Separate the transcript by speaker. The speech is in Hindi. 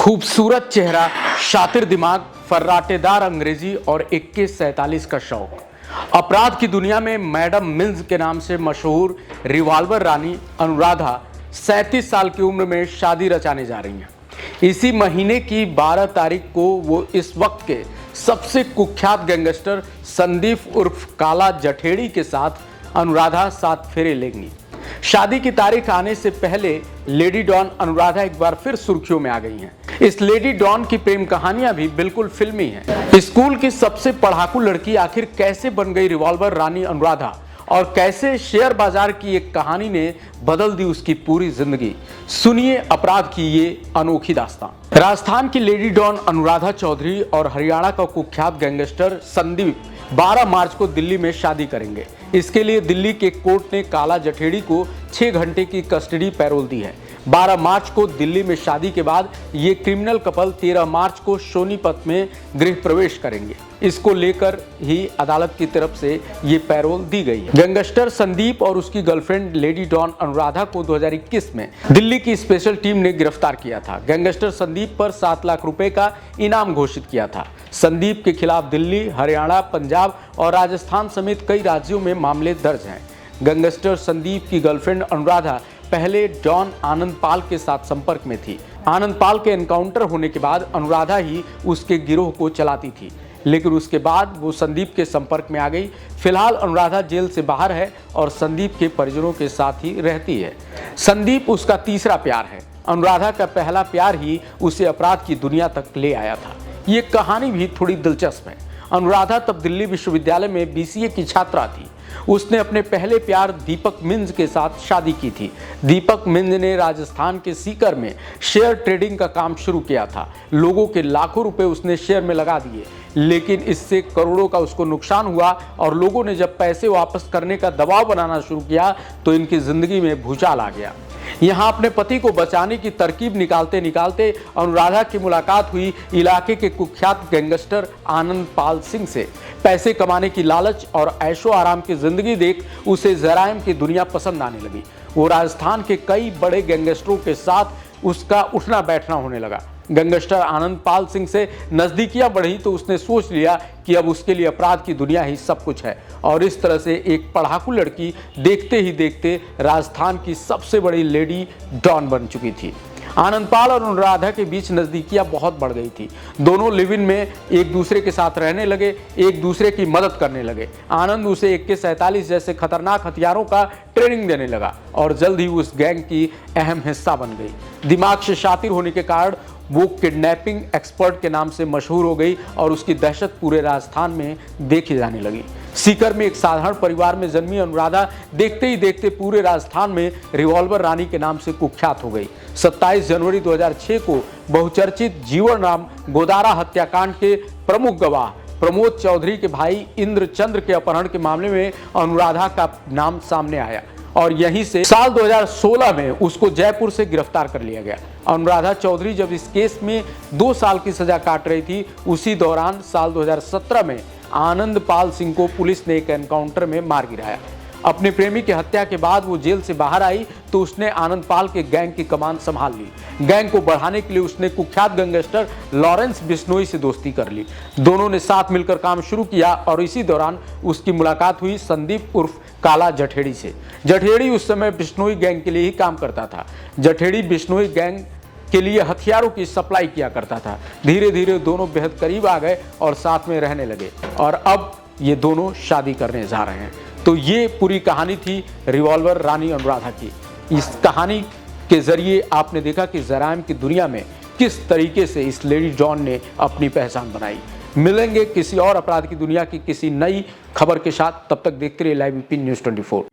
Speaker 1: खूबसूरत चेहरा, शातिर दिमाग, फर्राटेदार अंग्रेजी और 2147 का शौक। अपराध की दुनिया में मैडम मिल्स के नाम से मशहूर रिवॉल्वर रानी अनुराधा 37 साल की उम्र में शादी रचाने जा रही हैं। इसी महीने की 12 तारीख को वो इस वक्त के सबसे कुख्यात गैंगस्टर संदीप उर्फ काला जठेड़ी के साथ अनुराधा 7 फेरे लेंगी। शादी की तारीख आने से पहले लेडी डॉन अनुराधा एक बार फिर सुर्खियों में आ गई हैं। इस लेडी डॉन की प्रेम कहानियां भी बिल्कुल फिल्मी हैं। स्कूल की सबसे पढ़ाकू लड़की आखिर कैसे बन गई रिवॉल्वर रानी अनुराधा और कैसे शेयर बाजार की एक कहानी ने बदल दी उसकी पूरी जिंदगी। सुनिए अपराध की ये अनोखी दास्तान। राजस्थान की लेडी डॉन अनुराधा चौधरी और हरियाणा का कुख्यात गैंगस्टर संदीप 12 मार्च को दिल्ली में शादी करेंगे। इसके लिए दिल्ली के कोर्ट ने काला जठेड़ी को 6 घंटे की कस्टडी पैरोल दी है। 12 मार्च को दिल्ली में शादी के बाद ये क्रिमिनल कपल 13 मार्च को सोनीपत में गृह प्रवेश करेंगे। इसको लेकर ही अदालत की तरफ से ये पैरोल दी गई है। गैंगस्टर संदीप और उसकी गर्लफ्रेंड लेडी डॉन अनुराधा को 2021 में दिल्ली की स्पेशल टीम ने गिरफ्तार किया था। गैंगस्टर संदीप पर 7 लाख रुपए का इनाम घोषित किया था। संदीप के खिलाफ दिल्ली, हरियाणा, पंजाब और राजस्थान समेत कई राज्यों में मामले दर्ज हैं। गैंगस्टर संदीप की गर्लफ्रेंड अनुराधा पहले डॉन आनंद पाल के साथ संपर्क में थी। आनंद पाल के एनकाउंटर होने के बाद अनुराधा ही उसके गिरोह को चलाती थी, लेकिन उसके बाद वो संदीप के संपर्क में आ गई। फिलहाल अनुराधा जेल से बाहर है और संदीप के परिजनों के साथ ही रहती है। संदीप उसका तीसरा प्यार है। अनुराधा का पहला प्यार ही उसे अपराध की दुनिया तक ले आया था। ये कहानी भी थोड़ी दिलचस्प है। अनुराधा तब दिल्ली विश्वविद्यालय में BCA की छात्रा थी। उसने अपने पहले प्यार दीपक मिंज के साथ शादी की थी। दीपक मिंज ने राजस्थान के सीकर में शेयर ट्रेडिंग का काम शुरू किया था। लोगों के लाखों रुपए उसने शेयर में लगा दिए, लेकिन इससे करोड़ों का उसको नुकसान हुआ और लोगों ने जब पैसे वापस करने का दबाव बनाना शुरू किया तो इनकी जिंदगी में भूचाल आ गया। यहाँ अपने पति को बचाने की तरकीब निकालते निकालते अनुराधा की मुलाकात हुई इलाके के कुख्यात गैंगस्टर आनंद पाल सिंह से। पैसे कमाने की लालच और ऐशो आराम की जिंदगी देख उसे जराइम की दुनिया पसंद आने लगी। वो राजस्थान के कई बड़े गैंगस्टरों के साथ उसका उठना बैठना होने लगा। गैंगस्टर आनंद पाल सिंह से नजदीकियां बढ़ी तो उसने सोच लिया कि अब उसके लिए अपराध की दुनिया ही सब कुछ है, और इस तरह से एक पढ़ाकू लड़की देखते ही देखते राजस्थान की सबसे बड़ी लेडी डॉन बन चुकी थी। आनंद पाल और अनुराधा के बीच नजदीकियां बहुत बढ़ गई थी। दोनों लिव इन में एक दूसरे के साथ रहने लगे, एक दूसरे की मदद करने लगे। आनंद उसे AK-47 जैसे खतरनाक हथियारों का ट्रेनिंग देने लगा और जल्द ही उस गैंग की अहम हिस्सा बन गई। दिमाग से शातिर होने के कारण वो किडनैपिंग एक्सपर्ट के नाम से मशहूर हो गई और उसकी दहशत पूरे राजस्थान में देखी जाने लगी। सीकर में एक साधारण परिवार में जन्मी अनुराधा देखते ही देखते पूरे राजस्थान में रिवॉल्वर रानी के नाम से कुख्यात हो गई। 27 जनवरी 2006 को बहुचर्चित जीवन राम गोदारा हत्याकांड के प्रमुख गवाह प्रमोद चौधरी के भाई इंद्र चंद्र के अपहरण के मामले में अनुराधा का नाम सामने आया और यहीं से साल 2016 में उसको जयपुर से गिरफ्तार कर लिया गया। अनुराधा चौधरी जब इस केस में 2 साल की सजा काट रही थी, उसी दौरान साल 2017 में आनंद पाल सिंह को पुलिस ने एक एनकाउंटर में मार गिराया। अपने प्रेमी की हत्या के बाद वो जेल से बाहर आई तो उसने आनंद पाल के गैंग की कमान संभाल ली। गैंग को बढ़ाने के लिए उसने कुख्यात गैंगस्टर लॉरेंस बिश्नोई से दोस्ती कर ली। दोनों ने साथ मिलकर काम शुरू किया और इसी दौरान उसकी मुलाकात हुई संदीप उर्फ काला जठेड़ी से। जठेड़ी उस समय बिश्नोई गैंग के लिए ही काम करता था। जठेड़ी बिश्नोई गैंग के लिए हथियारों की सप्लाई किया करता था। धीरे धीरे दोनों बेहद करीब आ गए और साथ में रहने लगे और अब ये दोनों शादी करने जा रहे हैं। तो ये पूरी कहानी थी रिवॉल्वर रानी अनुराधा की। इस कहानी के जरिए आपने देखा कि जराइम की दुनिया में किस तरीके से इस लेडी डॉन ने अपनी पहचान बनाई। मिलेंगे किसी और अपराध की दुनिया की किसी नई खबर के साथ, तब तक देखते रहिए लाइव यूपी न्यूज़ 24।